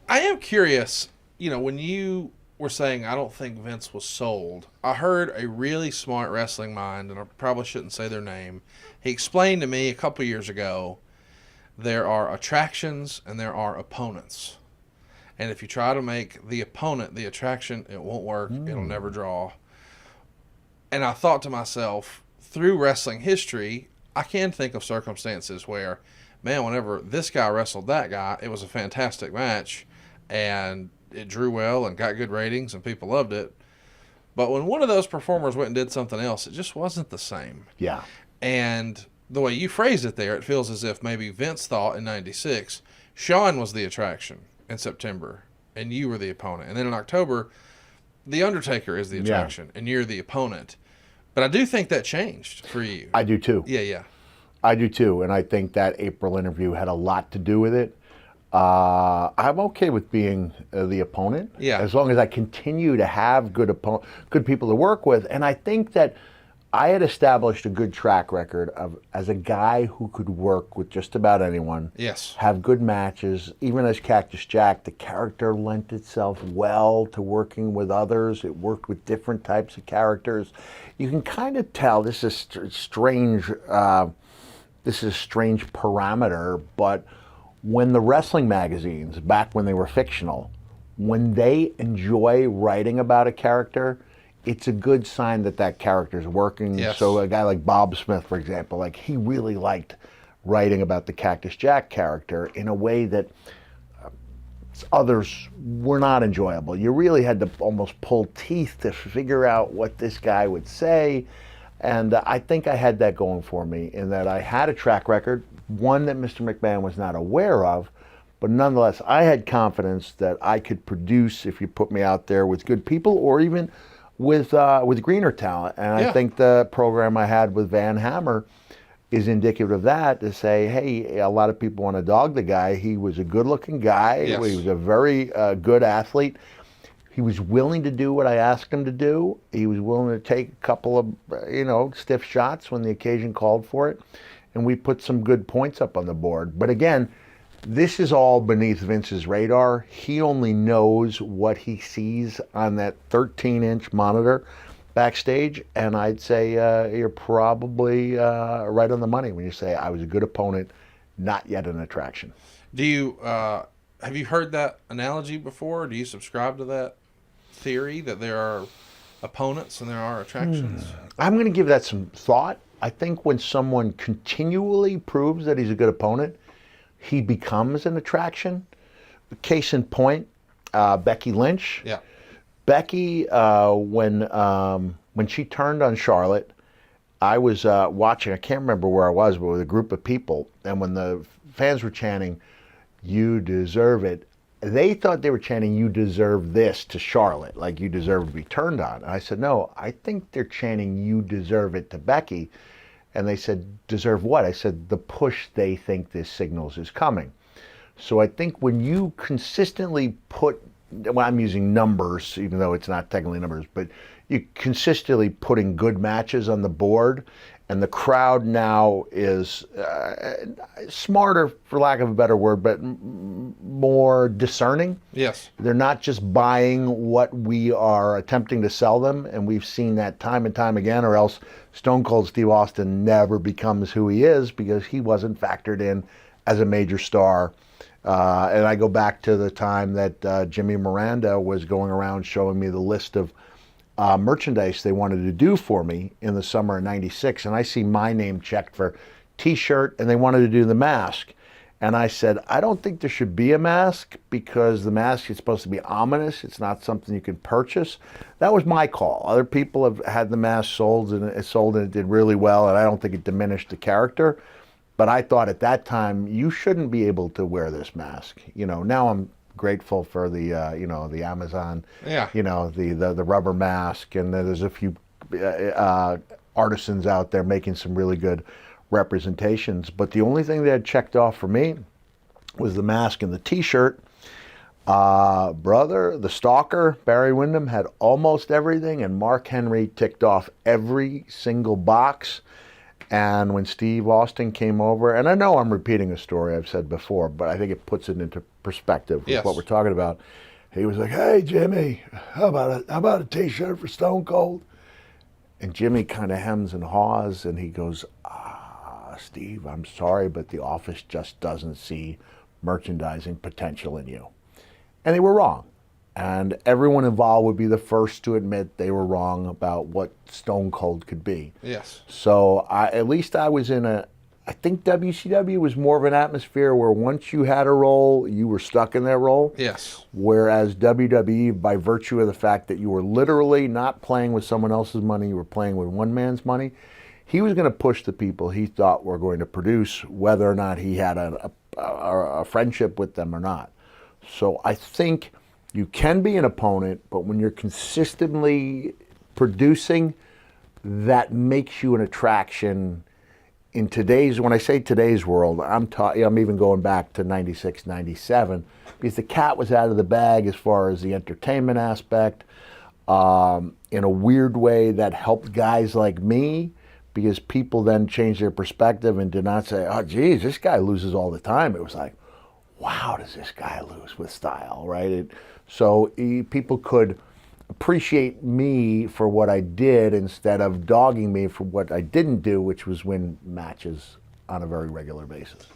I am curious, when you were saying I don't think Vince was sold, I heard a really smart wrestling mind, and I probably shouldn't say their name. He explained to me a couple years ago there are attractions and there are opponents. And if you try to make the opponent the attraction, it won't work. It'll never draw. And I thought to myself, through wrestling history, I can think of circumstances where, man, whenever this guy wrestled that guy, it was a fantastic match and it drew well and got good ratings and people loved it. But when one of those performers went and did something else, it just wasn't the same. Yeah. And the way you phrased it there, it feels as if maybe Vince thought in '96 Shawn was the attraction in September and you were the opponent. And then in October, The Undertaker is the attraction and you're the opponent. But I do think that changed for you. I do too. Yeah, yeah. I do too. And I think that April interview had a lot to do with it. I'm okay with being the opponent, Yeah. as long as I continue to have good people to work with. And I think that I had established a good track record of as a guy who could work with just about anyone. Yes. Have good matches. Even as Cactus Jack, the character lent itself well to working with others. It worked with different types of characters. You can kind of tell this is strange. This is a strange parameter, but when the wrestling magazines, back when they were fictional, when they enjoy writing about a character, it's a good sign that that character's working. Yes. So a guy like Bob Smith, for example, like he really liked writing about the Cactus Jack character in a way that others were not enjoyable. You really had to almost pull teeth to figure out what this guy would say. And I think I had that going for me in that I had a track record, one that Mr. McMahon was not aware of, but nonetheless, I had confidence that I could produce if you put me out there with good people or even with greener talent. And I think the program I had with Van Hammer is indicative of that, to say, hey, a lot of people want to dog the guy. He was a good-looking guy. Yes. He was a very good athlete. He was willing to do what I asked him to do. He was willing to take a couple of, stiff shots when the occasion called for it. And we put some good points up on the board. But again, this is all beneath Vince's radar. He only knows what he sees on that 13-inch monitor backstage. And I'd say you're probably right on the money when you say I was a good opponent, not yet an attraction. Do you have you heard that analogy before? Do you subscribe to that theory that there are opponents and there are attractions? I'm going to give that some thought. I think when someone continually proves that he's a good opponent, he becomes an attraction. Case in point, Becky Lynch. Yeah. Becky, when she turned on Charlotte, I was watching, I can't remember where I was, but with a group of people, and when the fans were chanting, "You deserve it," they thought they were chanting, "You deserve this" to Charlotte, like you deserve to be turned on. And I said, no, I think they're chanting, "You deserve it" to Becky. And they said, "Deserve what?" I said, the push they think this signals is coming. So I think when you consistently put, well, I'm using numbers, even though it's not technically numbers, but you consistently putting good matches on the board, and the crowd now is smarter, for lack of a better word, but more discerning. Yes. They're not just buying what we are attempting to sell them, and we've seen that time and time again, or else Stone Cold Steve Austin never becomes who he is because he wasn't factored in as a major star. And I go back to the time that Jimmy Miranda was going around showing me the list of merchandise they wanted to do for me in the summer of '96, and I see my name checked for t-shirt, and they wanted to do the mask. And I said, I don't think there should be a mask because the mask is supposed to be ominous. It's not something you can purchase. That was my call. Other people have had the mask sold and it did really well, and I don't think it diminished the character. But I thought at that time, you shouldn't be able to wear this mask. Now I'm grateful for the the Amazon, the rubber mask, and there's a few artisans out there making some really good representations. But the only thing they had checked off for me was the mask and the t-shirt. Brother, the Stalker, Barry Windham, had almost everything, and Mark Henry ticked off every single box. And when Steve Austin came over, and I know I'm repeating a story I've said before, but I think it puts it into perspective with Yes. what we're talking about. He was like, "Hey, Jimmy, how about a T-shirt for Stone Cold?" And Jimmy kind of hems and haws, and he goes, Steve, I'm sorry, but the office just doesn't see merchandising potential in you. And they were wrong. And everyone involved would be the first to admit they were wrong about what Stone Cold could be. Yes. So at least I was I think WCW was more of an atmosphere where once you had a role, you were stuck in that role. Yes. Whereas WWE, by virtue of the fact that you were literally not playing with someone else's money, you were playing with one man's money, he was going to push the people he thought were going to produce, whether or not he had a friendship with them or not. So I think you can be an opponent, but when you're consistently producing, that makes you an attraction. In today's, when I say today's world, I'm even going back to 96, 97, because the cat was out of the bag as far as the entertainment aspect. In a weird way, that helped guys like me, because people then changed their perspective and did not say, "Oh, geez, this guy loses all the time." It was like, "Wow, does this guy lose with style?" Right? So people could appreciate me for what I did instead of dogging me for what I didn't do, which was win matches on a very regular basis.